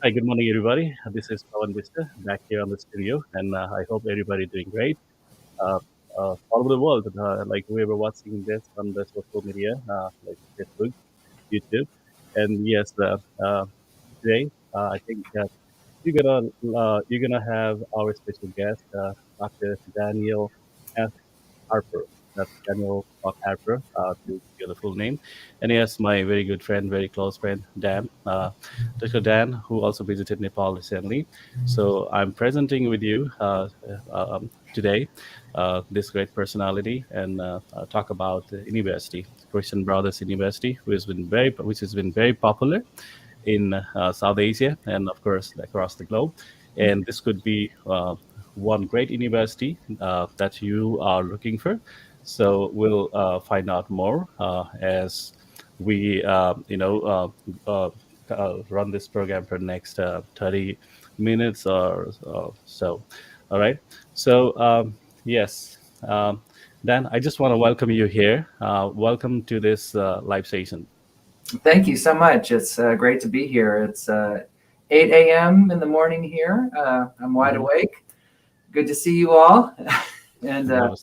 Hi, good morning, everybody. This is Pawan Vista back here on the studio, and I hope everybody doing great uh, all over the world. Like whoever watching this on the social media, like Facebook, YouTube, and yes, today I think you're gonna have our special guest, Dr. Daniel F. Harper. That's Daniel Scott Harper, to give you the full name. And yes, my very good friend, very close friend, Dan, Dr. Dan, who also visited Nepal recently. So I'm presenting with you today this great personality and talk about the university, Christian Brothers University, which has been very popular in South Asia and, of course, across the globe. And this could be one great university that you are looking for. So we'll find out more as we, run this program for the next 30 minutes or so. All right. So, yes. Dan, I just want to welcome you here. Welcome to this live session. Thank you so much. It's great to be here. It's 8 a.m. in the morning here. I'm wide Mhm. awake. Good to see you all. and Wonderful.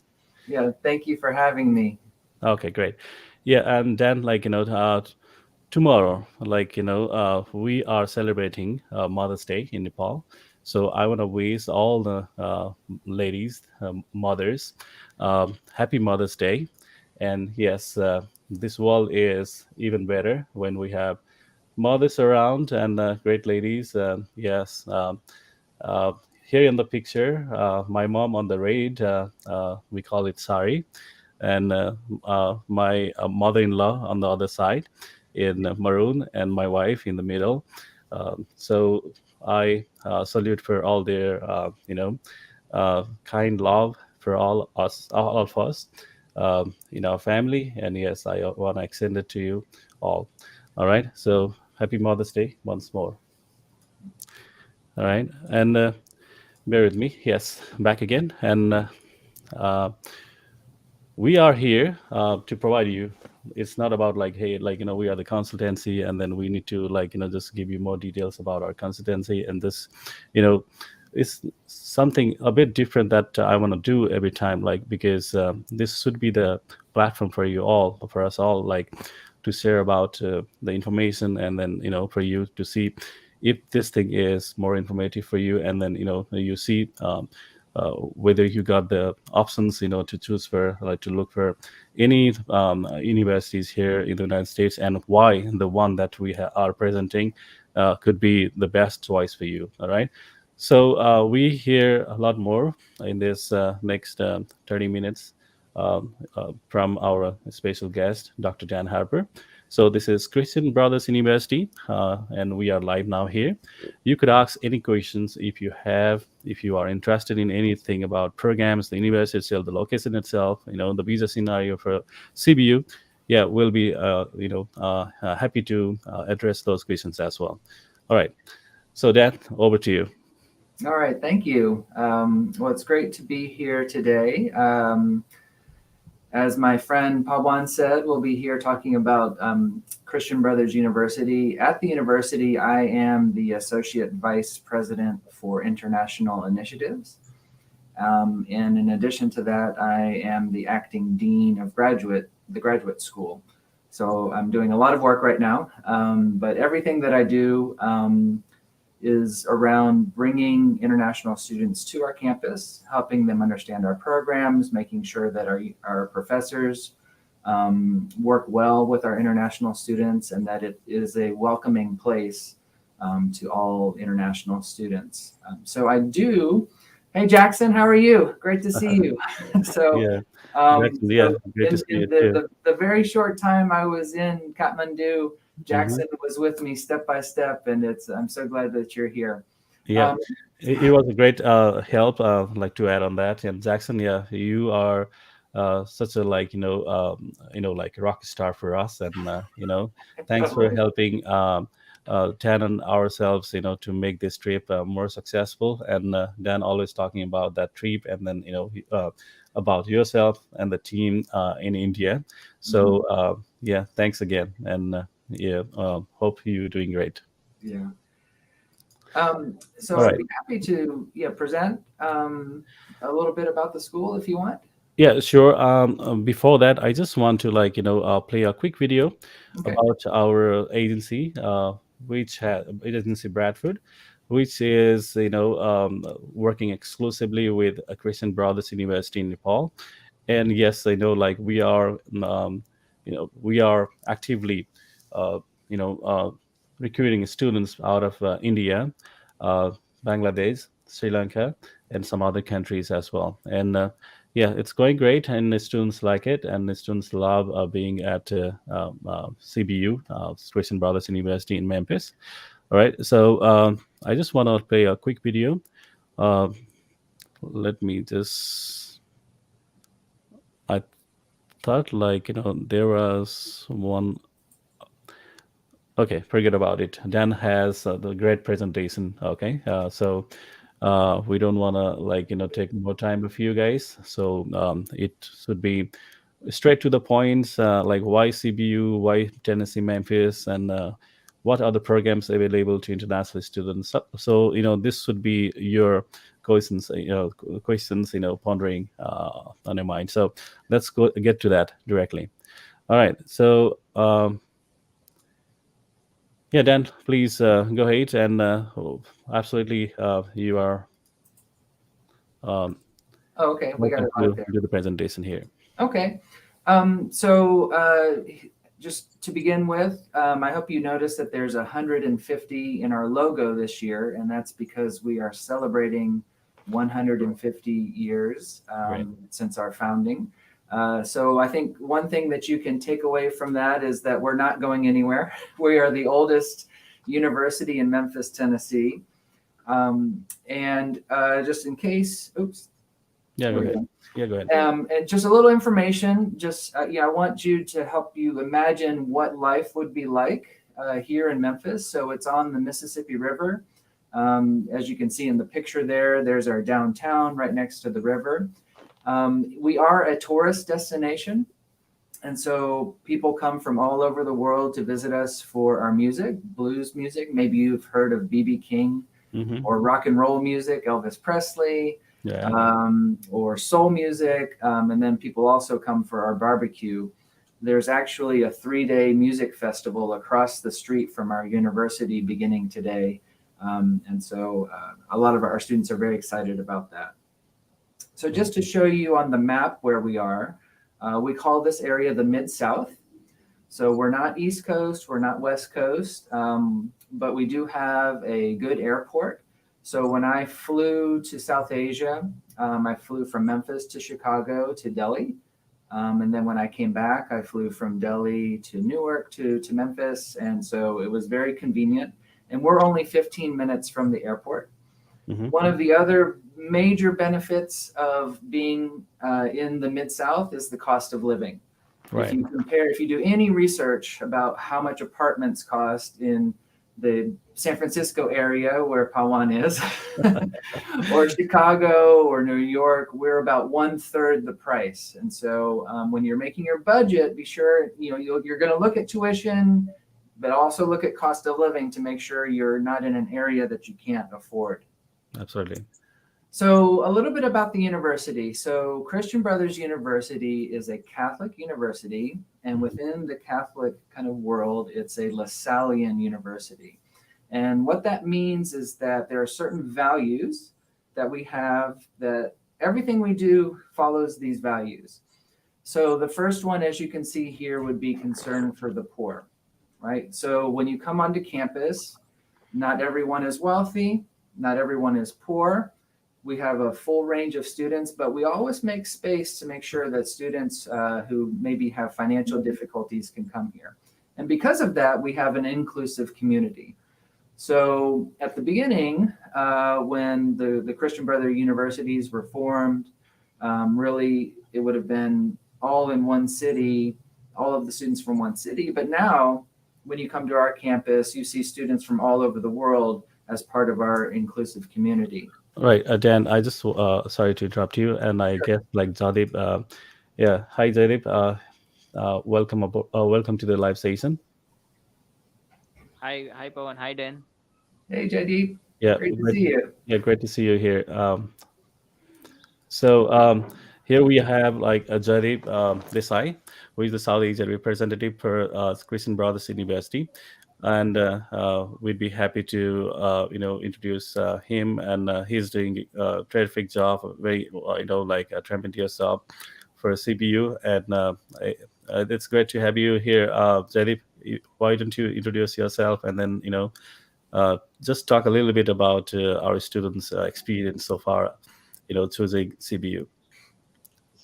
yeah, thank you for having me. Okay, great. Yeah, and then tomorrow, we are celebrating Mother's Day in Nepal. So I want to wish all the ladies, mothers, happy Mother's Day. And yes, this world is even better when we have mothers around and great ladies. Yes, uh, here in the picture, my mom on the raid, we call it Sari, and my mother-in-law on the other side in maroon, and my wife in the middle. So I salute for all their kind love for all of us in our family. And yes, I want to extend it to you all. All right, so happy Mother's Day once more. All right, and bear with me. Yes, back again, and uh, we are here to provide you. It's not about like, hey, we are the consultancy and then we need to just give you more details about our consultancy. And this, you know it's something a bit different that I want to do every time, like, because this should be the platform for you all, for us all, like, to share about the information, and then for you to see if this thing is more informative for you, and then you see whether you got the options, to choose for, like, to look for any universities here in the United States, and why the one that we are presenting could be the best choice for you. All right. So we hear a lot more in this next 30 minutes from our special guest, Dr. Dan Harper. So this is Christian Brothers University, and we are live now here. You could ask any questions if you have, if you are interested in anything about programs, the university itself, the location itself, the visa scenario for CBU. Yeah, we'll be, happy to address those questions as well. All right. So, Dan, over to you. All right, thank you. Well, it's great to be here today. As my friend Pawan said, we'll be here talking about Christian Brothers University. At the university, I am the Associate Vice President for International Initiatives. And in addition to that, I am the acting dean of the graduate school. So I'm doing a lot of work right now, but everything that I do is around bringing international students to our campus, helping them understand our programs, making sure that our professors work well with our international students, and that it is a welcoming place to all international students. So I do. Hey Jackson, how are you? Great to see you. so, Yeah, um, Jackson. Yeah, so great to in, see in you too. the very short time I was in Kathmandu, Hmm. Jackson was with me step by step, and I'm so glad that you're here. Yeah, Um, it was a great help. Like, to add on that, and Jackson, yeah, you are such a, like, rock star for us, and thanks for oh, helping Tan and ourselves, to make this trip more successful. And Dan always talking about that trip, and then about yourself and the team in India. mhm, So yeah, thanks again, and yeah, hope you're doing great. yeah. So All I'd right. be happy to present a little bit about the school if you want. Yeah, sure. Before that, I just want to play a quick video Okay. about our agency, which has agency Bradford, which is working exclusively with a Christian Brothers University in Nepal. And yes, I know like we are actively uh, you know uh, recruiting students out of India, uh, Bangladesh, Sri Lanka, and some other countries as well. And yeah, it's going great, and the students like it, and the students love being at CBU, Christian Brothers University in Memphis. All right, so I just want to play a quick video. uh, Let me just, I thought there was one. Okay, forget about it. Dan has the great presentation. Okay, so we don't want to take more time of you guys. So it should be straight to the points, like why CBU, why Tennessee Memphis, and what are the programs available to international students. So this should be your questions, questions pondering on your mind. So let's go get to that directly. All right. So yeah, Dan, please go ahead and absolutely you are um, Oh, okay. We got welcome it live to there. do the presentation here. Okay. So just to begin with, I hope you notice that there's 150 in our logo this year, and that's because we are celebrating 150 years Right. since our founding. So I think one thing that you can take away from that is that we're not going anywhere. We are the oldest university in Memphis, Tennessee. And just in case, oops, Yeah, there go we ahead. go. Yeah, go ahead. And just a little information. Just I want you to help you imagine what life would be like here in Memphis. So it's on the Mississippi River. As you can see in the picture there, there's our downtown right next to the river. We are a tourist destination, and so people come from all over the world to visit us for our music, blues music. Maybe you've heard of B.B. King, Mm-hmm. or rock and roll music, Elvis Presley, Yeah. or soul music. And then people also come for our barbecue. There's actually a 3-day music festival across the street from our university beginning today. And so a lot of our students are very excited about that. So just to show you on the map where we call this area the Mid-South. So we're not East Coast, we're not West Coast, but we do have a good airport. So when I flew to South Asia, I flew from Memphis to Chicago to Delhi. And then when I came back, I flew from Delhi to Newark to Memphis. And so it was very convenient. And we're only 15 minutes from the airport. Mm-hmm. One of the other major benefits of being in the Mid-South is the cost of living. Right. If you do any research about how much apartments cost in the San Francisco area where Pawan is, or Chicago or New York, we're about 1/3 the price. And so when you're making your budget, be sure you're going to look at tuition, but also look at cost of living to make sure you're not in an area that you can't afford. Absolutely. So a little bit about the university. So Christian Brothers University is a Catholic university, and Mm-hmm. within the Catholic kind of world, it's a Lasallian university. And what that means is that there are certain values that we have, that everything we do follows these values. So the first one, as you can see here, would be concern for the poor, right? So when you come onto campus, not everyone is wealthy, not everyone is poor. We have a full range of students, but we always make space to make sure that students who maybe have financial difficulties can come here. And because of that, we have an inclusive community. So at the beginning, when the Christian Brother universities were formed, really it would have been all in one city, all of the students from one city. But now, when you come to our campus, you see students from all over the world as part of our inclusive community. Right. Dan, I just sorry to interrupt you, and I guess like Jadip. Yeah. Hi, Jadip. Welcome to the live session. Hi, Pawan. Hi, Dan. Hey, JD. Yeah, Great to great. see you. Yeah, great to see you here. So here we have like a Jadip Desai, who is the South Asian representative for Christian Brothers University, and we'd be happy to introduce him. And he's doing a terrific job, a very like a tremendous job for CBU. And it's great to have you here, Jadip. Why don't you introduce yourself and then just talk a little bit about our students' experience so far, choosing CBU.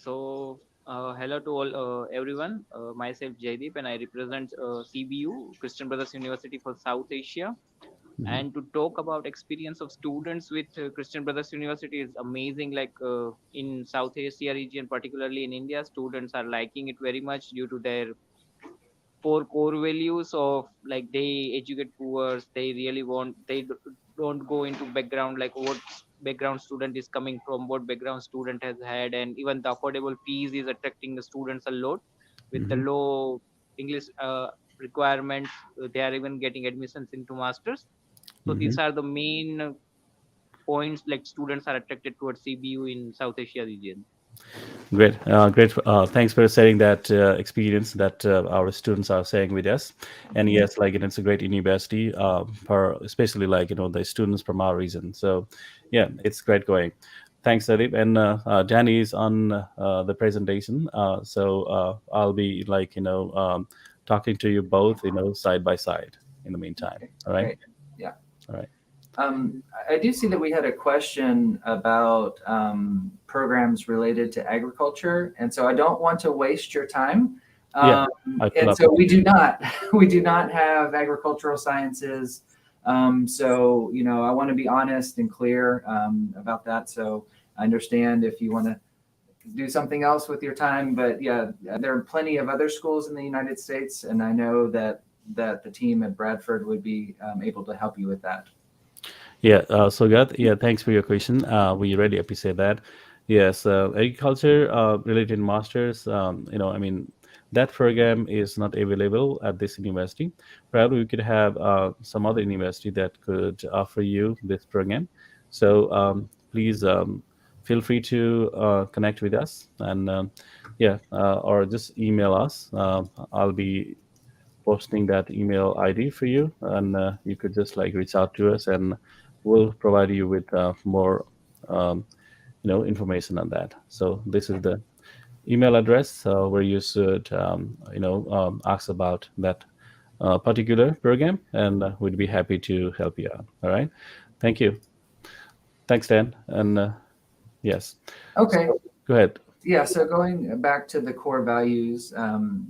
Hello to all everyone. Myself Jaideep, and I represent CBU, Christian Brothers University for South Asia. Mhm. And to talk about experience of students with Christian Brothers University is amazing. Like in South Asia region, particularly in India, students are liking it very much due to their four core values of like they educate poor, they really want don't go into background like what background student is coming from, what background student has had, and even the affordable fees is attracting the students a lot with the Mhm. low English requirements. They are even getting admissions into masters. So these Mhm. are the main points like students are attracted towards CBU in South Asia region. Great, great. Thanks for sharing that experience that our students are sharing with us. And yes, like it's a great university for especially like the students from our region. So yeah, it's great going. Thanks, Adib. And Danny is on the presentation. So I'll be like talking to you both side by side in the meantime. Okay, All right. great. Yeah. All right. Um, I do see that we had a question about programs related to agriculture, and so I don't want to waste your time. Yeah, Um, I pull and up. so we do not, we do not have agricultural sciences. So I want to be honest and clear about that. So I understand if you want to do something else with your time, but yeah, there are plenty of other schools in the United States, and I know that the team at Bradford would be able to help you with that. Yeah, so Gath, yeah, thanks for your question. We really appreciate that. Yes, agriculture related masters, I mean, that program is not available at this university. Probably we could have some other university that could offer you this program. So please feel free to connect with us and yeah, or just email us. I'll be posting that email ID for you, and you could just like reach out to us, and we'll provide you with more, um, information on that. So this is the email address where you should, ask about that particular program, and we'd be happy to help you out. All right. Thank you. Thanks, Dan. And yes. Okay. So go ahead. Yeah, so going back to the core values,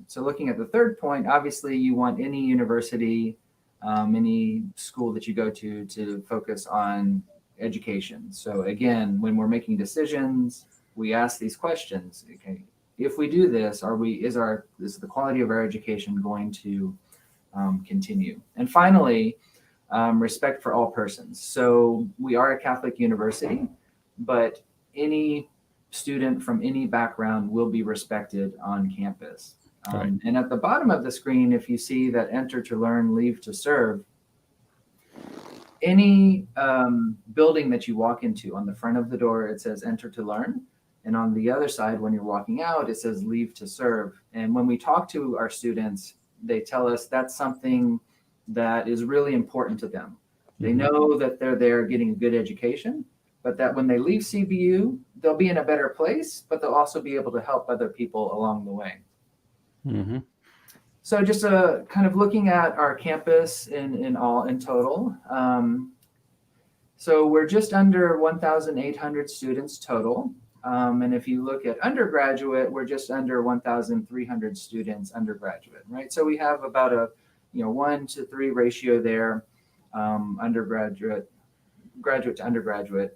so looking at the third point, obviously you want any university, any school that you go to focus on education. So again, when we're making decisions, we ask these questions. Okay, if we do this, is the quality of our education going to continue? And finally, respect for all persons. So we are a Catholic university, but any student from any background will be respected on campus. All right. And at the bottom of the screen, if you see that enter to learn, leave to serve, any building that you walk into, on the front of the door, it says enter to learn. And on the other side, when you're walking out, it says leave to serve. And when we talk to our students, they tell us that's something that is really important to them. They Mhm. know that they're there getting a good education, but that when they leave CBU, they'll be in a better place, but they'll also be able to help other people along the way. Mhm. So just kind of looking at our campus in total. So we're just under 1,800 students total. And if you look at undergraduate, we're just under 1,300 students undergraduate, right? So we have about a 1-to-3 ratio there, undergraduate, graduate to undergraduate,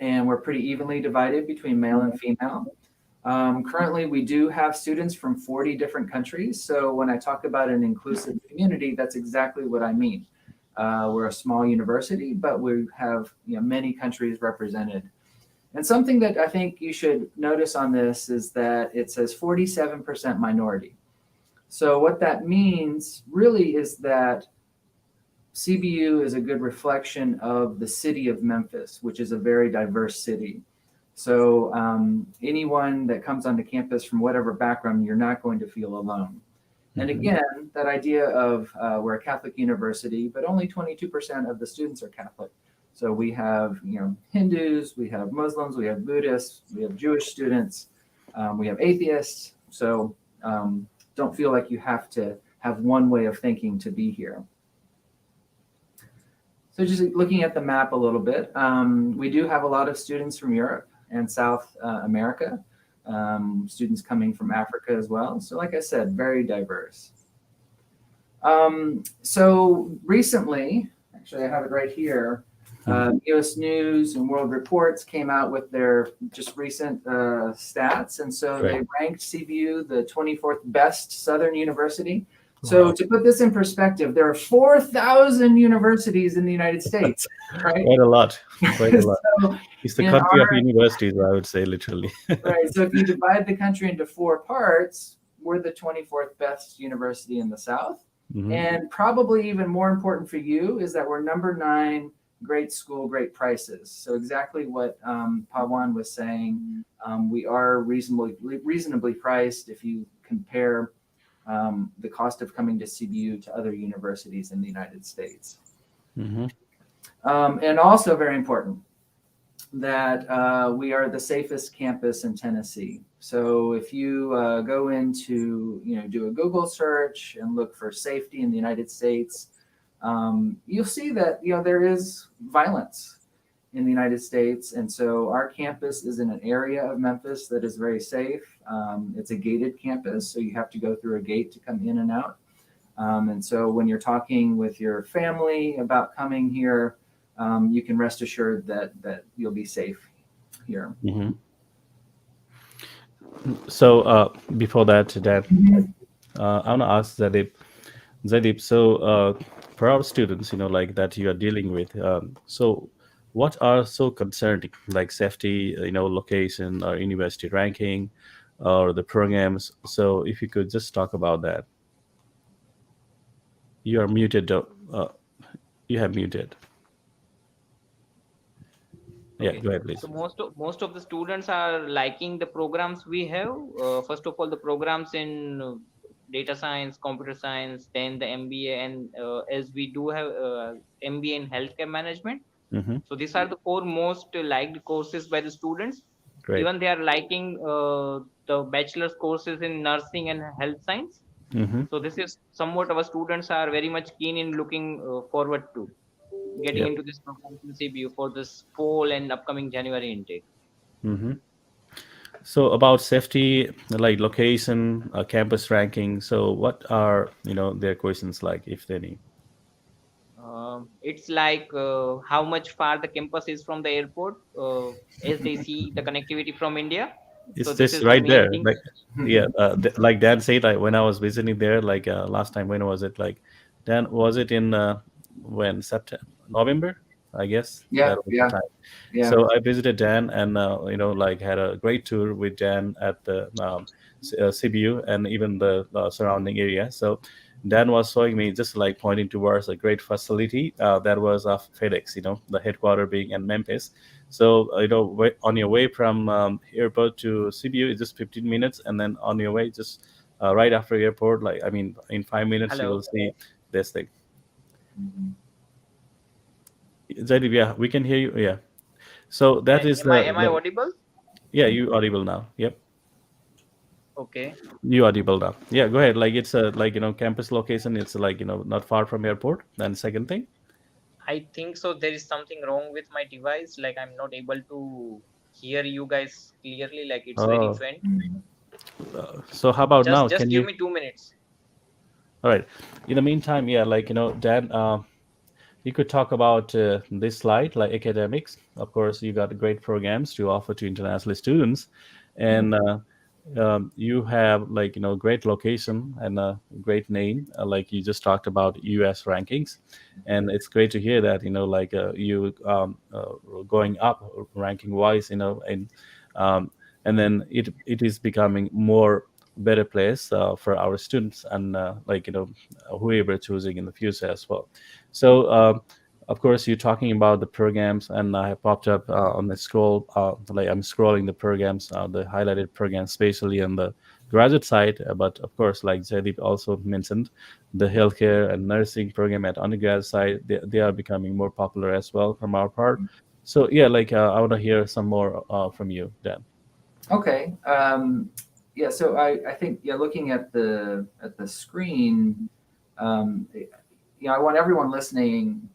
and we're pretty evenly divided between male and female. Currently, we do have students from 40 different countries. So when I talk about an inclusive community, that's exactly what I mean. We're a small university, but we have many countries represented. And something that I think you should notice on this is that it says 47% minority. So what that means really is that CBU is a good reflection of the city of Memphis, which is a very diverse city. So anyone that comes onto campus from whatever background, you're not going to feel alone. And Mhm. again, that idea of we're a Catholic university, but only 22% of the students are Catholic. So we have, Hindus, we have Muslims, we have Buddhists, we have Jewish students, we have atheists. So don't feel like you have to have one way of thinking to be here. So just looking at the map a little bit, we do have a lot of students from Europe and South America, students coming from Africa as well. So like I said, very diverse. So recently, actually I have it right here, US News and World Reports came out with their just recent stats. And so Right. they ranked CBU the 24th best Southern university. So Wow. to put this in perspective, there are 4,000 universities in the United States, right? Quite a lot. Quite a lot. So It's the in country of our, universities, I would say, literally. right, so if you divide the country into 4 parts, we're the 24th best university in the South. Mhm. And probably even more important for you is that we're number 9, great school, great prices. So exactly what Pawan was saying, we are reasonably priced if you compare the cost of coming to CBU to other universities in the United States. Mhm. And also very important that we are the safest campus in Tennessee. So if you go into, do a Google search and look for safety in the United States, you'll see that, there is violence in the United States. And so our campus is in an area of Memphis that is very safe. It's a gated campus, so you have to go through a gate to come in and out. And so when you're talking with your family about coming here, you can rest assured that you'll be safe here. Mhm. So before that, Dan, I want to ask Zadeep. Zadeep, so for our students, like that you are dealing with, so what are so concerning, like safety, location or university ranking, or the programs? So if you could just talk about that. You are muted. You have muted. Yeah, Okay. go ahead, So please. most of the students are liking the programs we have. First of all, the programs in data science, computer science, then the MBA, and as we do have MBA in healthcare management. Mm-hmm. So these are the 4 most liked courses by the students. Great. Even they are liking the bachelor's courses in nursing and health science. Mm-hmm. So this is somewhat our students are very much keen in looking forward to getting Yep. into this program in CBU for this fall and upcoming January intake. Mm-hmm. So about safety, like location, campus ranking. So what are their questions like, if any? It's like how much far the campus is from the airport, as they see the connectivity from India. So It's this just is the right main there. thing. Like, yeah, like Dan said, when I was visiting there, like last time, when was it? Like, Dan, was it in when September, November? I guess Yeah, that was the yeah, time. yeah. So I visited Dan, and like had a great tour with Dan at the CBU and even the surrounding area. So Dan was showing me, just like pointing towards a great facility that was of FedEx. The headquarter being in Memphis. So on your way from airport to CBU is just 15 minutes, and then on your way, just right after airport, like I mean, in 5 minutes you Hello. will see this thing. Zaidib, yeah, we can hear you. Yeah. So that is Am I the audible? yeah, you audible now. Yep, Okay. you audible now. Yeah, go ahead. Like it's a like campus location. It's like not far from airport. Then second thing. I think so. There is something wrong with my device. Like I'm not able to hear you guys clearly. Like it's very Oh, faint. so how about now? Just Can give you? me 2 minutes. All right. In the meantime, yeah, like Dan. You could talk about this slide, like academics. Of course, you got great programs to offer to international students, and you have like great location and a great name. Like you just talked about U.S. rankings, and it's great to hear that like you going up ranking wise, and um, and then it is becoming more better place for our students and whoever choosing in the future as well. So of course you're talking about the programs, and I have popped up on the scroll, like I'm scrolling the programs, the highlighted programs, especially on the graduate side. But of course, like Jaideep also mentioned, the healthcare and nursing program at undergrad side, they are becoming more popular as well from our part. So yeah, I want to hear some more from you, Dan. Okay. Yeah. So I think, yeah, looking at the screen, I want everyone listening.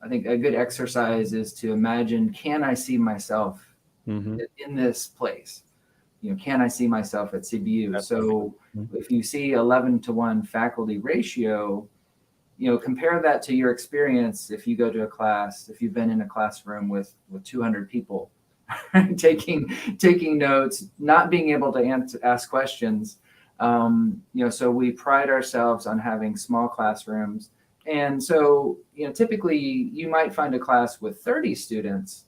I think a good exercise is to imagine: can I see myself Mm-hmm. in this place? Can I see myself at CBU? Definitely. So if you see 11-to-1 faculty ratio, compare that to your experience. If you go to a class, if you've been in a classroom with 200 people, taking notes, not being able to ask questions. So we pride ourselves on having small classrooms. And so, typically you might find a class with 30 students,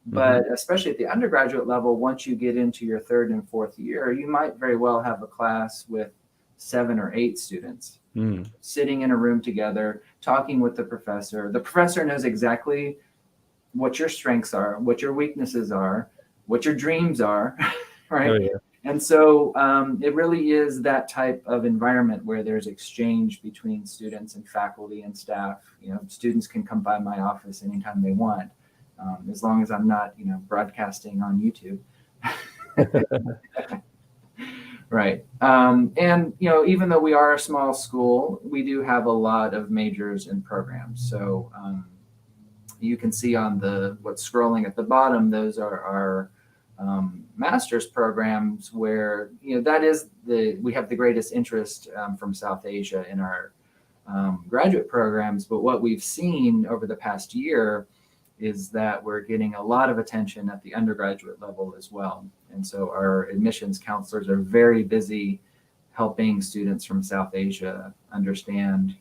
Mm-hmm. but especially at the undergraduate level, once you get into your third and fourth year, you might very well have a class with 7 or 8 students Mm. sitting in a room together, talking with the professor. The professor knows exactly what your strengths are, what your weaknesses are, what your dreams are, Oh right? yeah. And so it really is that type of environment where there's exchange between students and faculty and staff. Students can come by my office anytime they want, as long as I'm not, broadcasting on YouTube. Right. And, even though we are a small school, we do have a lot of majors and programs. So you can see on what's scrolling at the bottom, those are our master's programs where, that is we have the greatest interest from South Asia in our graduate programs. But what we've seen over the past year is that we're getting a lot of attention at the undergraduate level as well. And so our admissions counselors are very busy helping students from South Asia understand,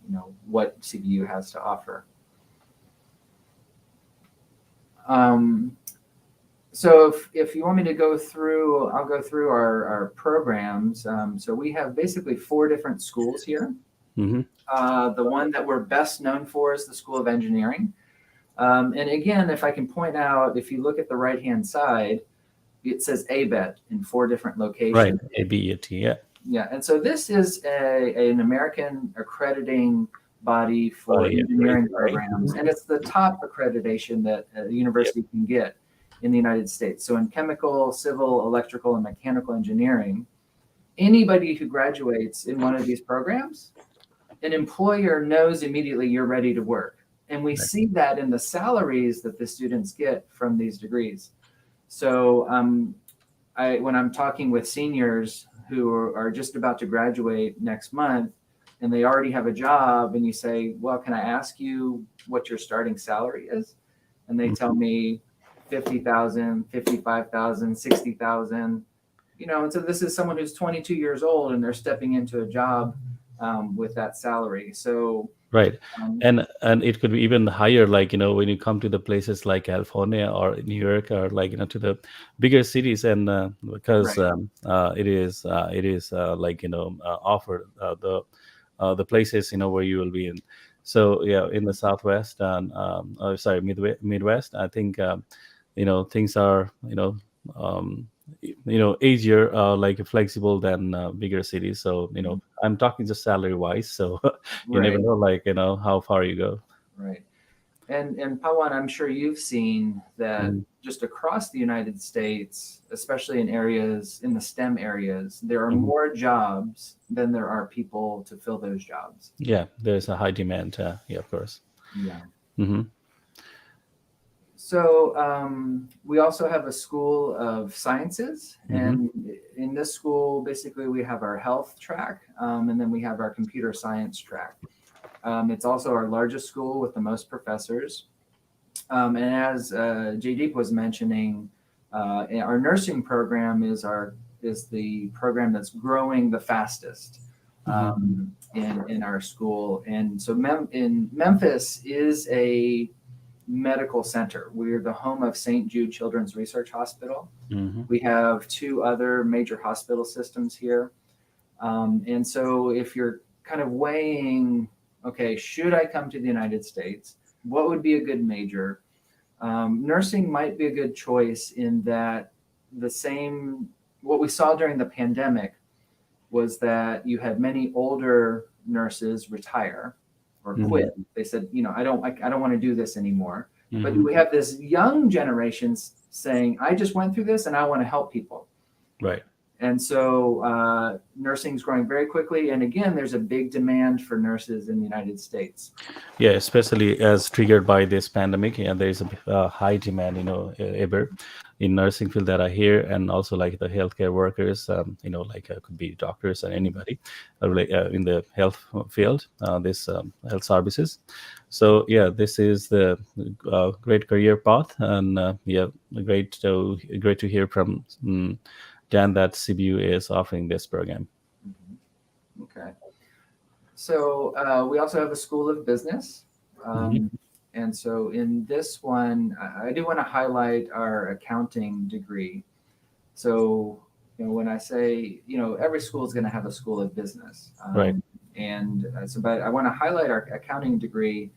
what CBU has to offer. So if you want me to go through, I'll go through our programs. So we have basically 4 different schools here. Mm-hmm. The one that we're best known for is the School of Engineering. And again, if I can point out, if you look at the right-hand side, it says ABET in 4 different Right. locations. ABET. Yeah. Yeah, and so this is an American accrediting body for Yeah. engineering Right. programs, and it's the top accreditation that a university can get in the United States. So in chemical, civil, electrical, and mechanical engineering, anybody who graduates in one of these programs, an employer knows immediately you're ready to work. And we see that in the salaries that the students get from these degrees. So when I'm talking with seniors who are just about to graduate next month and they already have a job, and you say, well, can I ask you what your starting salary is? And they tell me 50,000, 55,000, 60,000. And so this is someone who's 22 years old and they're stepping into a job with that salary. So Right. And it could be even higher, when you come to the places like California or New York, or to the bigger cities, and because right. offered the places where you will be in. So yeah, in the Southwest and sorry, Midwest, I think things are easier, flexible than bigger cities. So I'm talking just salary wise. So you never Right. know how far you go. Right. And Pawan, I'm sure you've seen that Mhm. just across the United States, especially in the STEM areas, there are Mhm. more jobs than there are people to fill those jobs. Yeah, there's a high demand. Yeah, of course. Yeah. Hmm. So we also have a School of Sciences, Hmm. and in this school, basically we have our health track, and then we have our computer science track. It's also our largest school with the most professors. And as Jaydeep was mentioning, our nursing program is the program that's growing the fastest Hmm. in our school. And so in Memphis is a medical center. We're the home of St. Jude Children's Research Hospital. Hmm. We have 2 other major hospital systems here. And so if you're kind of weighing, okay, should I come to the United States? What would be a good major? Nursing might be a good choice in that what we saw during the pandemic was that you had many older nurses retire or Hmm. quit. They said, I don't want to do this anymore. But Hmm. we have this young generations saying, I just went through this and I want to help people. Right. And so nursing is growing very quickly. And again, there's a big demand for nurses in the United States. Yeah, especially as triggered by this pandemic, and there is a high demand, ever in nursing field that I hear, and also like the healthcare workers, like could be doctors and anybody in the health field, this health services. So yeah, this is the great career path, and yeah, great to hear from Dan that CBU is offering this program. Mhm. Okay. So we also have a School of Business. Hmm. And so in this one, I do want to highlight our accounting degree. So, when I say, every school is going to have a School of Business. Right. But I want to highlight our accounting degree.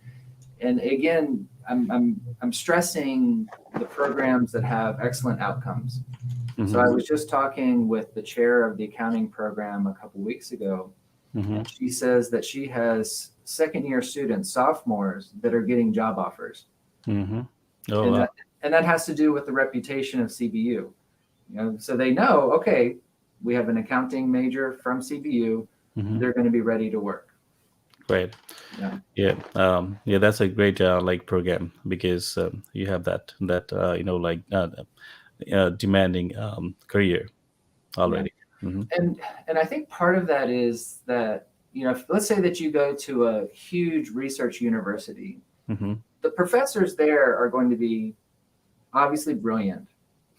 And again, I'm stressing the programs that have excellent outcomes. So I Hmm. was just talking with the chair of the accounting program a couple weeks ago, Hmm. and she says that she has second year students, sophomores, that are getting job offers. Hmm. Oh And wow. that has to do with the reputation of CBU. So they know, okay, we have an accounting major from CBU, Hmm. they're going to be ready to work. Great. Yeah. Yeah, yeah, that's a great like program because you have that like demanding career Yeah. already. Hmm. And I think part of that is that, let's say that you go to a huge research university, Hmm. the professors there are going to be obviously brilliant,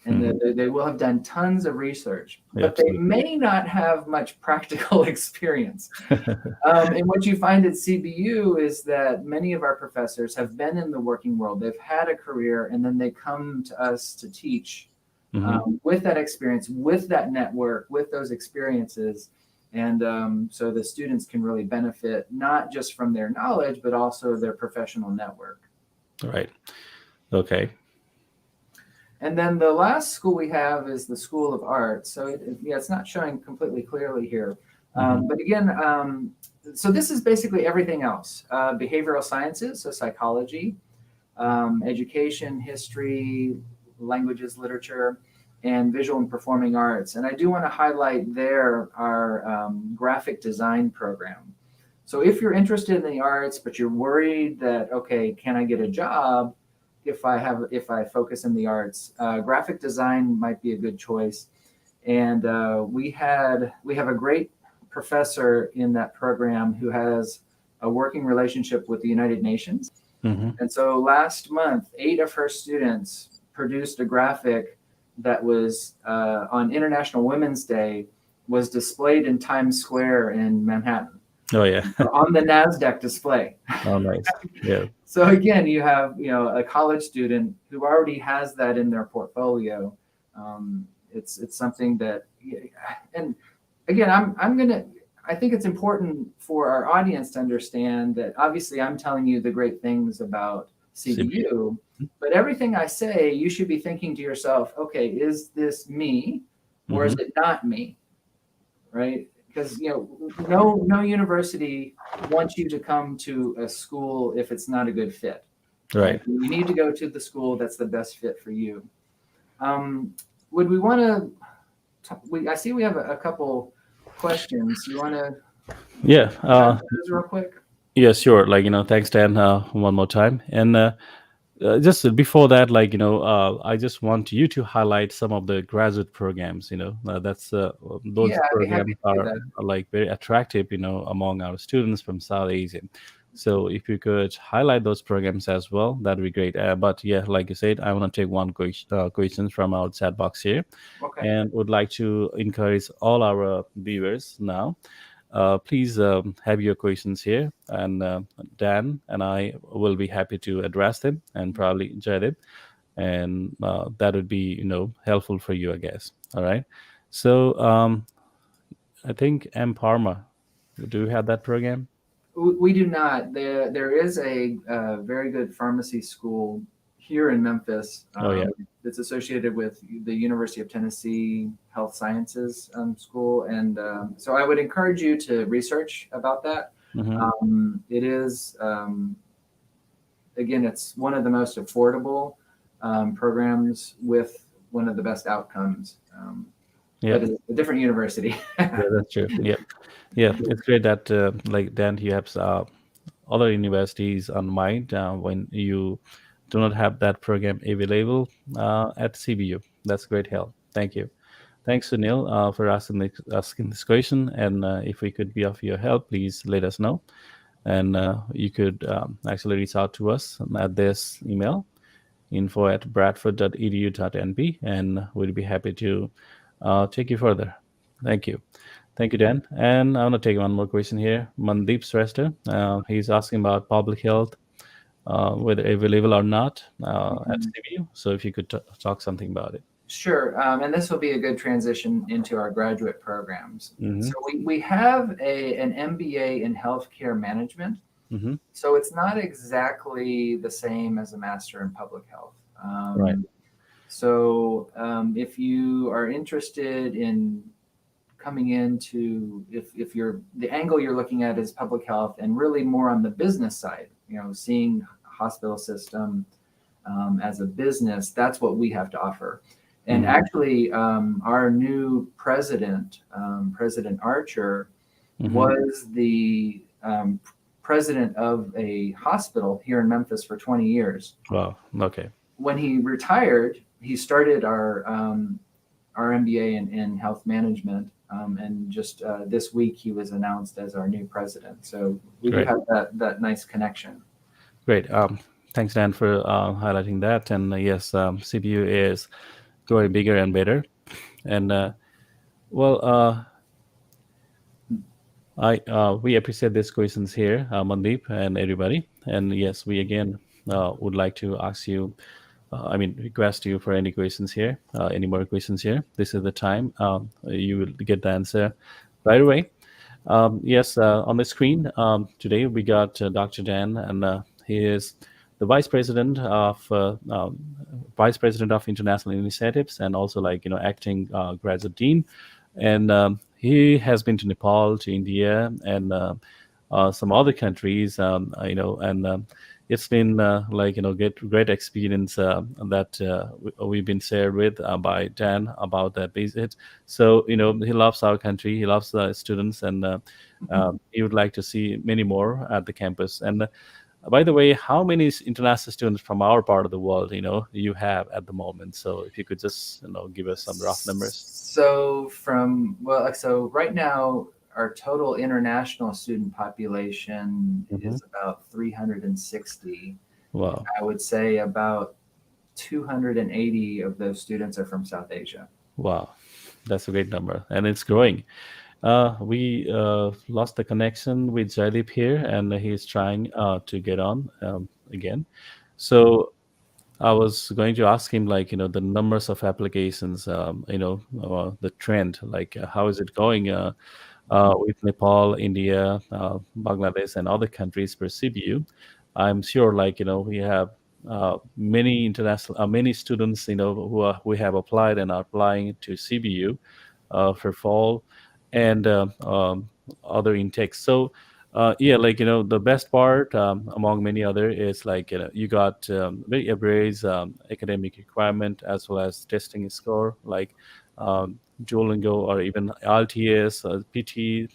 and Hmm. they will have done tons of research, Yeah, but they absolutely. may not have much practical experience. And what you find at CBU is that many of our professors have been in the working world. They've had a career, and then they come to us to teach Hmm. with that experience, with that network, with those experiences. And so the students can really benefit not just from their knowledge, but also their professional network. Right. Okay. And then the last school we have is the School of Arts. So it's not showing completely clearly here. Hmm. But again, so this is basically everything else. Behavioral sciences, so psychology, education, history, languages, literature, and visual and performing arts. And I do want to highlight there our graphic design program. So if you're interested in the arts, but you're worried that, okay, can I get a job if I focus in the arts? Graphic design might be a good choice. And we have a great professor in that program who has a working relationship with the United Nations. Hmm. And so last month, 8 of her students produced a graphic that was on International Women's Day, was displayed in Times Square in Manhattan Oh yeah. on the NASDAQ display. Oh nice. Yeah. So again, you have a college student who already has that in their portfolio. It's something that, and again, I think it's important for our audience to understand that obviously I'm telling you the great things about CBU. CBU, but everything I say, you should be thinking to yourself, okay, is this me or is Hmm. it not me? Right? Because no university wants you to come to a school if it's not a good fit. Right? Right. You need to go to the school that's the best fit for you. Would we want to? I see we have a couple questions. You want to Yeah. answer those real quick? Yeah. Sure. Like thanks Dan. One more time, and just before that, like I just want you to highlight some of the graduate programs. That's those Yeah, I'd be happy programs to do that. are like very attractive. Among our students from South Asia. So if you could highlight those programs as well, that'd be great. But yeah, like you said, I want to take one question from our chat box here, Okay. and would like to encourage all our viewers now. Please have your questions here, and Dan and I will be happy to address them, and probably Jadip, and that would be helpful for you, I guess. All right. So I think M Parma. Do you have that program? We do not. There is a very good pharmacy school here in Memphis Oh yeah. that's associated with the University of Tennessee Health Sciences School, and so I would encourage you to research about that. Hmm. It is again, it's one of the most affordable programs with one of the best outcomes, Yeah. but it's a different university. Yeah, that's true. Yeah. Yeah, it's great that like then you have other universities on mind when you do not have that program available at CBU. That's great help. Thank you. Thanks, Sunil, for asking this question. And if we could be of your help, please let us know. And you could actually reach out to us at this email, info@bradford.edu.nb, and we'll be happy to take you further. Thank you. Thank you, Dan. And I want to take one more question here. Mandeep Shrestha, he's asking about public health, whether available or not at CBU. So if you could talk something about it. Sure, and this will be a good transition into our graduate programs. Mm-hmm. So we have an MBA in healthcare management. Mm-hmm. So it's not exactly the same as a master in public health. Right. So if you are interested in coming into, if you're the angle you're looking at is public health and really more on the business side, seeing hospital system as a business, that's what we have to offer. And Mhm. actually, our new president, President Archer, Mhm. was the president of a hospital here in Memphis for 20 years. Wow. Okay. When he retired, he started our MBA in health management, and just this week he was announced as our new president. So we do Great. have that nice connection. Great. Thanks, Dan, for highlighting that. And yes, CPU is growing bigger and better. And well, I we appreciate these questions here, Mandeep and everybody. And yes, we again would like to ask you, I mean, request you for any questions here, any more questions here. This is the time. You will get the answer right away. Yes, on the screen today we got Dr. Dan, and he is the vice president of international initiatives, and also like acting graduate dean. And he has been to Nepal, to India, and some other countries. And it's been great experience that we've been shared with by Dan about that visit. So he loves our country, he loves the students, and he would like to see many more at the campus. And by the way, how many international students from our part of the world you have at the moment? So if you could just give us some rough numbers. So right now our total international student population Hmm. is about 360. Wow. I would say about 280 of those students are from South Asia. Wow, that's a great number, and it's growing. We lost the connection with Jaideep here, and he's trying to get on again. So I was going to ask him, like, the numbers of applications, the trend, like, how is it going with Nepal, India, Bangladesh, and other countries per CBU? I'm sure, like, we have many students, who have applied and are applying to CBU for fall and other intakes. So yeah, like the best part among many other is like you got very average academic requirement as well as testing score like Duolingo or even LTS, PT,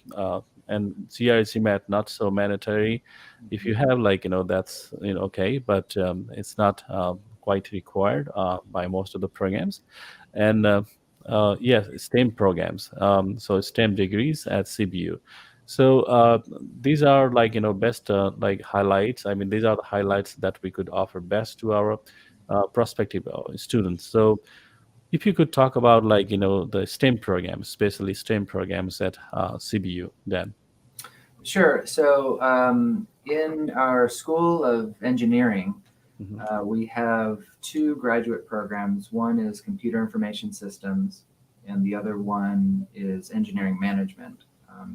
and GRE Math not so mandatory. If you have like that's okay, but it's not quite required by most of the programs. And yes, STEM programs. So STEM degrees at CBU. So these are like best like highlights. I mean, these are the highlights that we could offer best to our prospective students. So if you could talk about like the STEM programs, especially STEM programs at CBU, then. Sure. So in our School of Engineering, Hmm. we have two graduate programs. One is Computer Information Systems, and the other one is engineering management.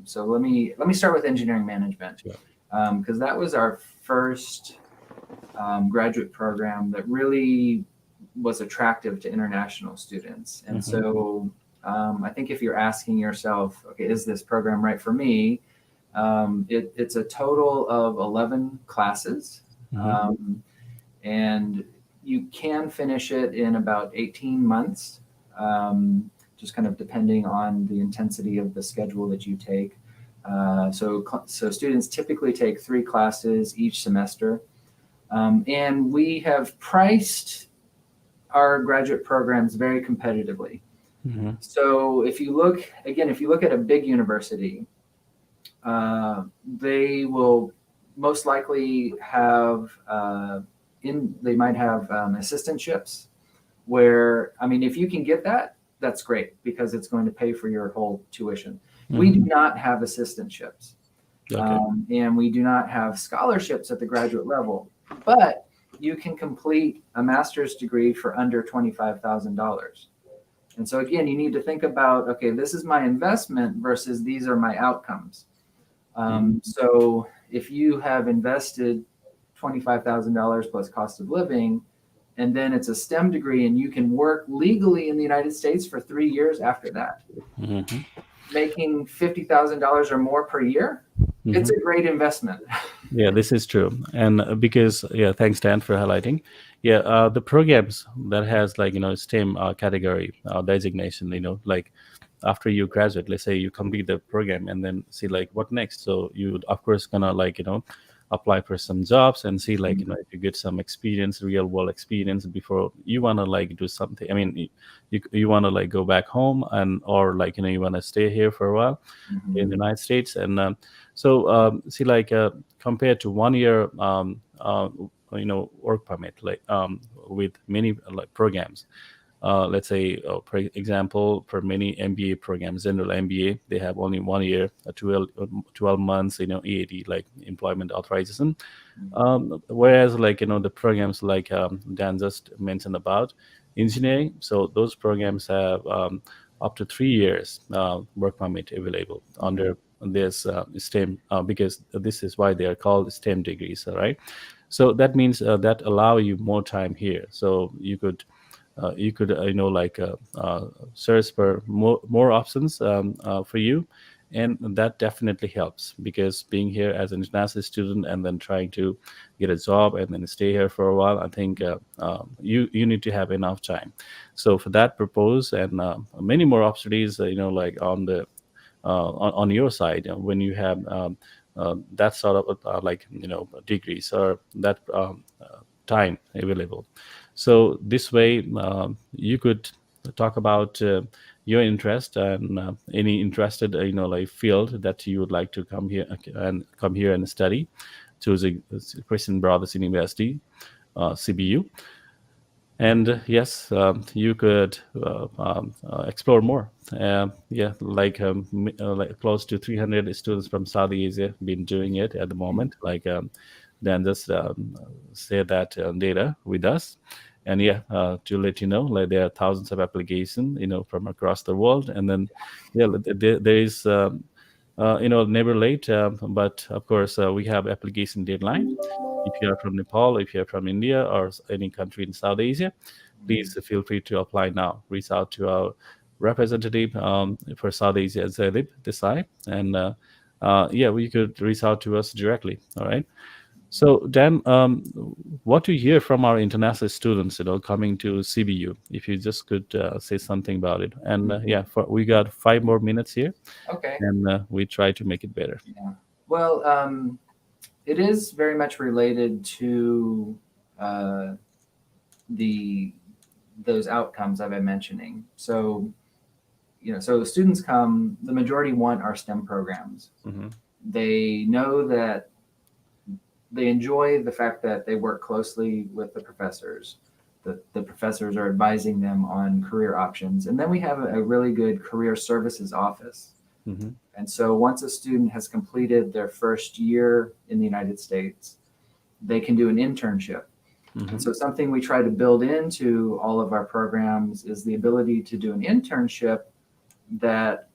So let me start with engineering management, Sure. because that was our first graduate program that really was attractive to international students. And Mhm. so I think if you're asking yourself, okay, is this program right for me? It's a total of 11 classes. Mhm. Um, and you can finish it in about 18 months, just kind of depending on the intensity of the schedule that you take. So students typically take 3 classes each semester. And we have priced our graduate programs very competitively. Mhm. So if you look at a big university, they will most likely have they might have assistantships where, I mean, if you can get that, that's great because it's going to pay for your whole tuition. We do Mhm. not have assistantships, Okay. and we do not have scholarships at the graduate level, but you can complete a master's degree for under $25,000. And so again, you need to think about, okay, this is my investment versus these are my outcomes. Mhm. So if you have invested $25,000 plus cost of living, and then it's a STEM degree, and you can work legally in the United States for 3 years after that, Mhm. making $50,000 or more per year, it's Mhm. a great investment. Yeah, this is true, and because yeah, thanks Dan for highlighting. Yeah, the programs that has like STEM category designation, like after you graduate, let's say you complete the program and then see like what next. So you would of course gonna like apply for some jobs and see like if you get some experience, real world experience before you wanna like do something. I mean, you wanna like go back home and or like you wanna stay here for a while in the Mhm. United States. And so see, like compared to 1 year, work permit, like with many like programs. Let's say, for example, for many MBA programs, general MBA, they have only 1 year, 12 months, EAD, like employment authorization. Whereas, like, the programs like Dan just mentioned about engineering, so those programs have up to 3 years work permit available Mhm. under this STEM, because this is why they are called STEM degrees, all right? So that means that allow you more time here. So you could like search for more options for you, and that definitely helps because being here as an international student and then trying to get a job and then stay here for a while, I think you need to have enough time. So for that purpose and many more opportunities, like on your side, when you have that sort of like degrees or that time available. So this way, you could talk about your interest and any interested, like field that you would like to come here and study, choosing Christian Brothers University, CBU. And yes, you could explore more. Yeah, like close to 300 students from Saudi Asia been doing it at the moment. Like Dan just shared that data with us. And yeah, to let you know, like there are thousands of applications, from across the world. And then yeah, there is never late. But of course, we have application deadline. If you are from Nepal, if you are from India or any country in South Asia, please feel free to apply now. Reach out to our representative for South Asia, Zalib Desai, and yeah, we could reach out to us directly. All right. So Dan, what do you hear from our international students, coming to CBU? If you just could say something about it. And yeah, we got 5 more minutes here, Okay. and we try to make it better. Yeah. Well, it is very much related to uh, the those outcomes I've been mentioning. So, so students come, the majority want our STEM programs. Hmm. They know that they enjoy the fact that they work closely with the professors. The professors are advising them on career options. And then we have a really good career services office. Hmm. And so once a student has completed their first year in the United States, they can do an internship. And Hmm. so something we try to build into all of our programs is the ability to do an internship that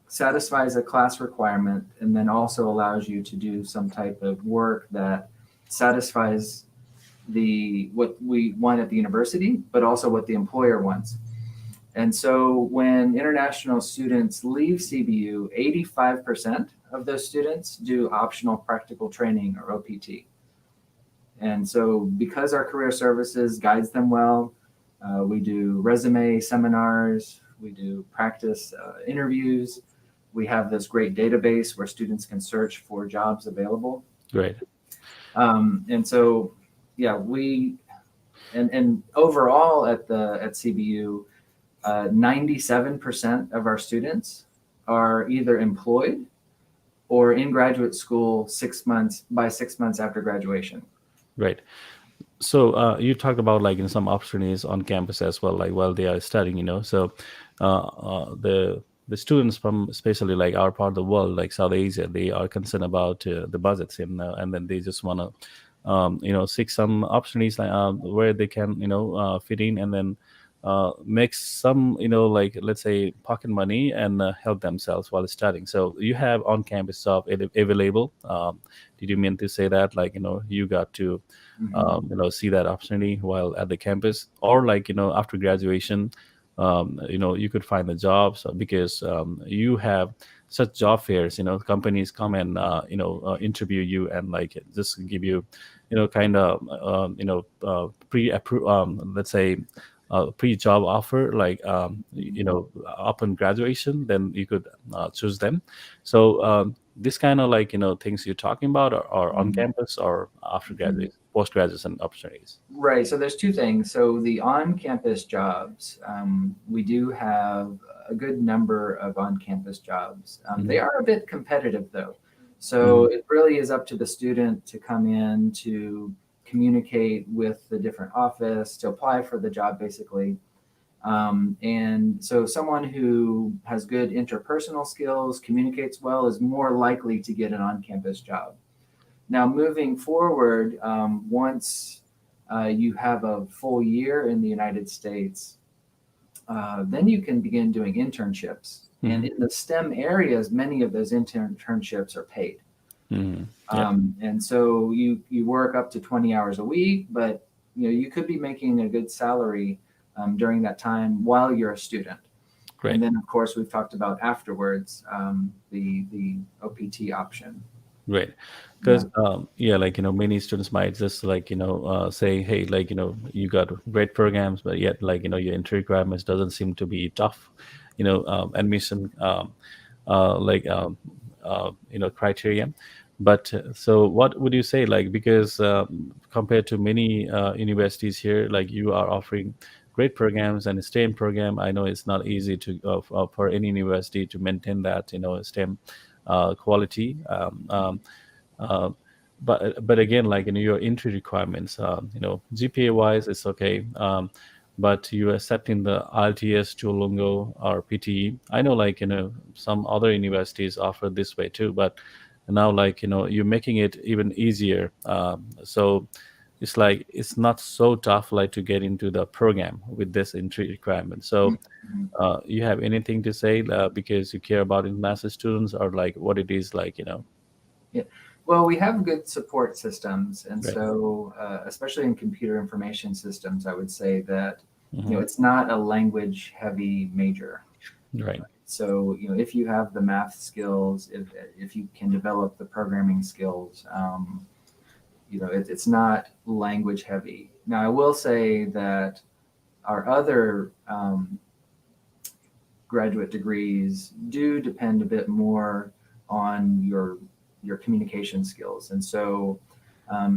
satisfies a class requirement and then also allows you to do some type of work that satisfies what we want at the university, but also what the employer wants. And so when international students leave CBU, 85% of those students do optional practical training or OPT. And so because our career services guides them well, we do resume seminars, we do practice interviews. We have this great database where students can search for jobs available. Great. And so, yeah, and overall at CBU, 97% of our students are either employed or in graduate school 6 months after graduation. Right. So you talked about like some opportunities on campus as well, like while they are studying, So the students from especially like our part of the world, like South Asia, they are concerned about the budgets, and then they just want to seek some opportunities like where they can fit in, and then make some like let's say pocket money and help themselves while studying. So you have on campus job available. Did you mean to say that like you got to see that opportunity while at the campus, or like after graduation you could find the jobs because you have such job fairs, companies come and interview you and like just give you kind of let's say pre-job offer, like upon graduation, then you could choose them. So this kind of like things you're talking about are on campus or after graduation, post-graduation opportunities. Right. So there's two things. So the on-campus jobs, we do have a good number of on-campus jobs. They are a bit competitive though. So it really is up to the student to come in, to communicate with the different office, to apply for the job basically. And so someone who has good interpersonal skills, communicates well, is more likely to get an on-campus job. Now, moving forward, once you have a full year in the United States, then you can begin doing internships. And in the STEM areas, many of those internships are paid. And so you work up to 20 hours a week, but you could be making a good salary during that time while you're a student. Great. And then, of course, we've talked about afterwards the OPT option. Right. Because like many students might just like say, hey, like you got great programs, but yet like your entry requirements doesn't seem to be tough, admission criteria. But so what would you say, like, because compared to many universities here, like you are offering great programs and a STEM program, I know it's not easy to for any university to maintain that STEM quality. But again, like your entry requirements, GPA wise, it's okay. But you are setting the IELTS, Duolingo, or PTE. I know, like some other universities offer this way too, but now like you're making it even easier. So it's like it's not so tough like to get into the program with this entry requirement. So you have anything to say because you care about international students, or like what it is like Yeah. Well, we have good support systems. And Right. so, especially in computer information systems, I would say that, it's not a language heavy major. Right. So, if you have the math skills, if you can develop the programming skills, it's not language heavy. Now, I will say that our other graduate degrees do depend a bit more on your communication skills. And so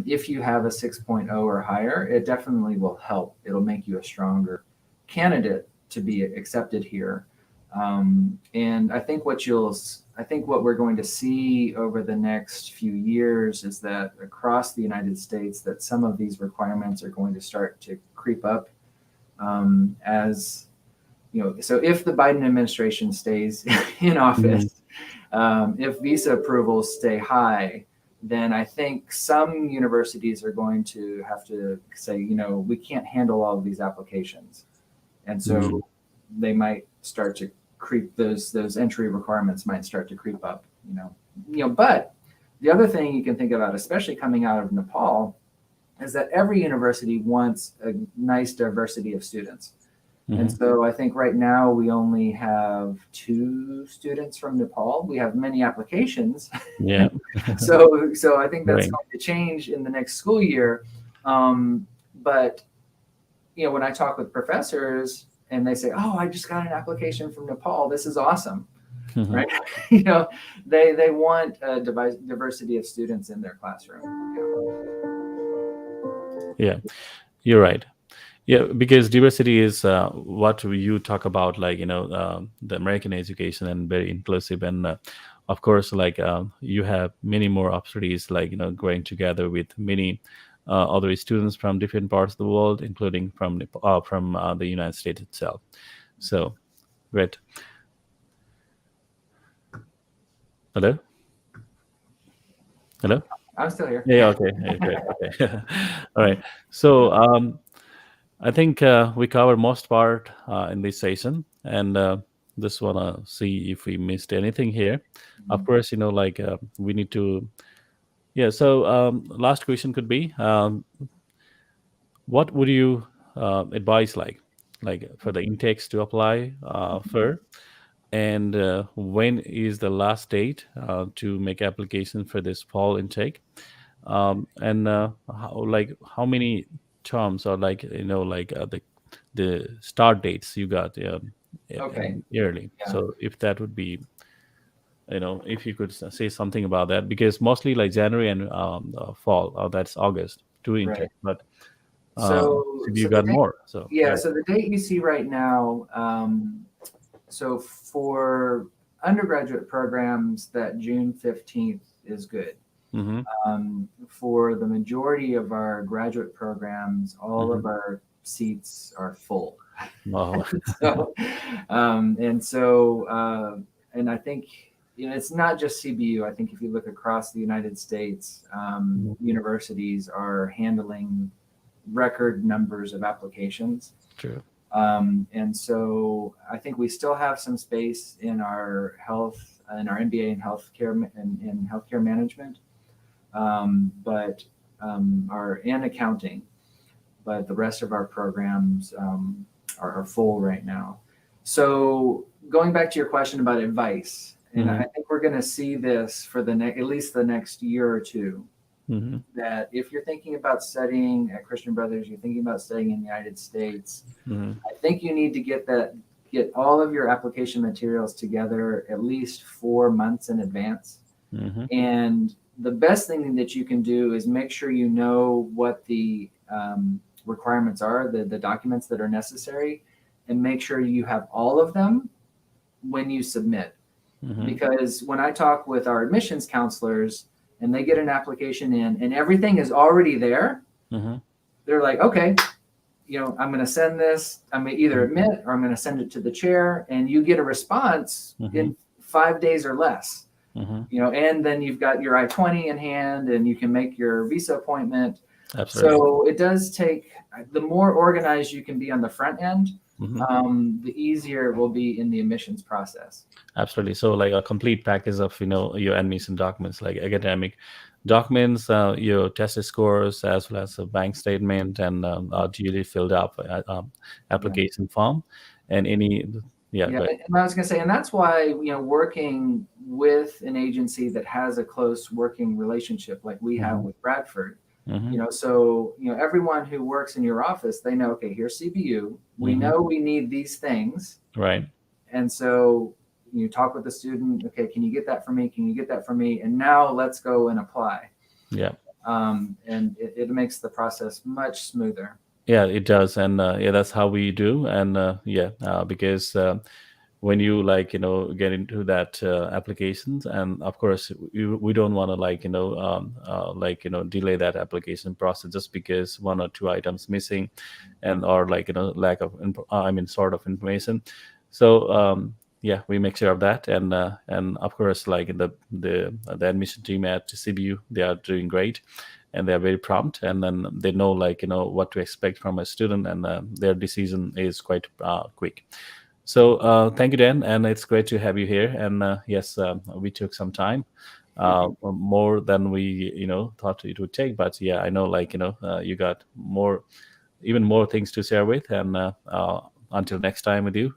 if you have a 6.0 or higher, it definitely will help. It'll make you a stronger candidate to be accepted here. And I think what we're going to see over the next few years is that across the United States, that some of these requirements are going to start to creep up as so if the Biden administration stays in office, if visa approvals stay high, then I think some universities are going to have to say, we can't handle all of these applications. And so they might start to creep those entry requirements might start to creep up. But the other thing you can think about, especially coming out of Nepal, is that every university wants a nice diversity of students. And so I think right now we only have 2 students from Nepal. We have many applications. Yeah. So I think that's Right. going to change in the next school year. But when I talk with professors and they say, "Oh, I just got an application from Nepal. This is awesome." Right? They want a diversity of students in their classroom. Yeah, you're right. Yeah, because diversity is what you talk about, like the American education, and very inclusive, and of course, like you have many more opportunities, like going together with many other students from different parts of the world, including from the United States itself. So great. Hello, hello. I'm still here. Yeah, yeah, okay, yeah, great, okay. All right. So I think we covered most part in this session, and just wanna see if we missed anything here. Of course, like we need to. Yeah. So last question could be, what would you advise, like for the intakes to apply for, and when is the last date to make application for this fall intake? And how many terms, or like like the start dates you got Okay. yearly. Yeah. So if that would be, if you could say something about that, because mostly like January and fall, that's August, 2 intake, Right. but So you the got date, more. So yeah. So the date you see right now. So for undergraduate programs, that June 15th is good. hmm For the majority of our graduate programs, all of our seats are full. wow. So, and I think it's not just CBU. I think if you look across the United States, universities are handling record numbers of applications. True. And so I think we still have some space in our MBA in healthcare and in healthcare management, but and accounting, but the rest of our programs are full right now. So going back to your question about advice, and I think we're going to see this for at least the next year or two. That if you're thinking about studying at Christian Brothers, you're thinking about studying in the United States, I think you need to get all of your application materials together at least 4 months in advance. And the best thing that you can do is make sure you know what the requirements are, the documents that are necessary, and make sure you have all of them when you submit. Because when I talk with our admissions counselors, and they get an application in and everything is already there, they're like, okay, I'm going to send this. I'm going to either admit or I'm going to send it to the chair, and you get a response in 5 days or less. And then you've got your I-20 in hand and you can make your visa appointment. Absolutely. So it does take, the more organized you can be on the front end, the easier it will be in the admissions process. Absolutely. So like a complete package of, your admission documents, like academic documents, your test scores, as well as a bank statement, and duly filled up application form, and any, Yeah, go ahead. and I was going to say, and that's why, working with an agency that has a close working relationship like we have with Bradford, so, everyone who works in your office, they know, okay, here's CBU. We know we need these things. Right. And so you talk with the student, okay, can you get that for me? Can you get that for me? And now let's go and apply. Yeah. And it makes the process much smoother. Yeah, it does. And that's how we do. And because when you get into that applications, and of course we don't want to delay that application process just because 1 or 2 items missing, and or lack of sort of information. So we make sure of that, and of course the admission team at CBU, they are doing great, and they are very prompt, and then they know what to expect from a student, and their decision is quite quick. So thank you, Dan, and it's great to have you here. And yes, we took some time, more than we thought it would take. But yeah, I know, like you got more, even more things to share with. And until next time with you.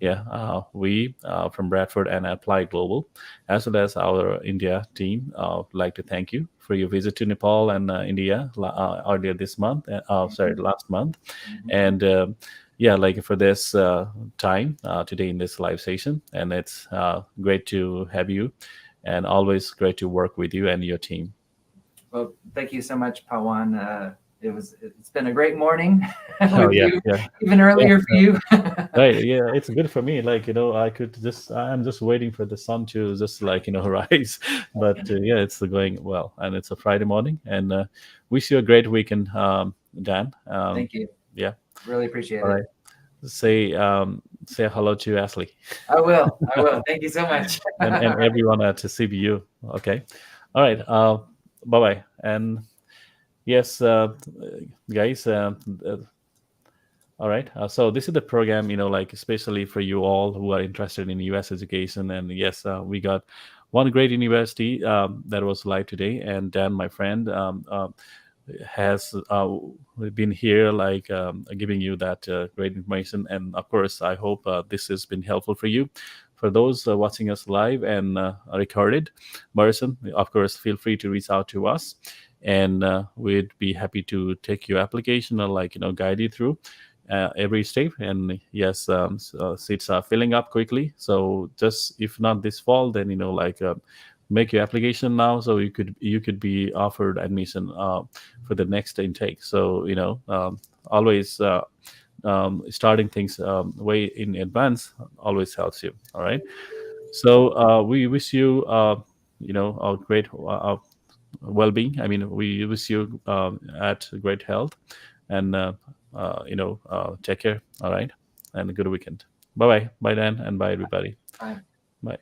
Yeah, we from Bradford and Apply Global, as well as our India team, would like to thank you for your visit to Nepal and India earlier this month. Sorry, last month, Mhm. and yeah, like for this time today in this live session, and it's great to have you, and always great to work with you and your team. Well, thank you so much, Pawan. It's been a great morning Oh with yeah, you, yeah, even earlier for yeah. you. Right, yeah, it's good for me. Like, I could just, I'm just waiting for the sun to just, like, rise. But yeah, it's going well, and it's a Friday morning. And wish you a great weekend, Dan. Thank you. Yeah, Really appreciate all it. right. Say hello to Ashley I will. I will. Thank you so much. and everyone at CBU. Okay, all right. Bye bye. And yes, guys. All right. So this is the program, like especially for you all who are interested in U.S. education. And yes, we got one great university that was live today. And Dan, my friend, has been here, like giving you that great information. And of course, I hope this has been helpful for you. For those watching us live and recorded version, of course, feel free to reach out to us, and we'd be happy to take your application or, like, guide you through every step. And yes, seats are filling up quickly, so just if not this fall, then like make your application now, so you could be offered admission for the next intake. So always starting things way in advance always helps you. All right. So we wish you a great well-being. I mean, we wish you at great health, and take care. All right, and a good weekend. Bye bye, bye Dan, and bye everybody. Bye. Bye.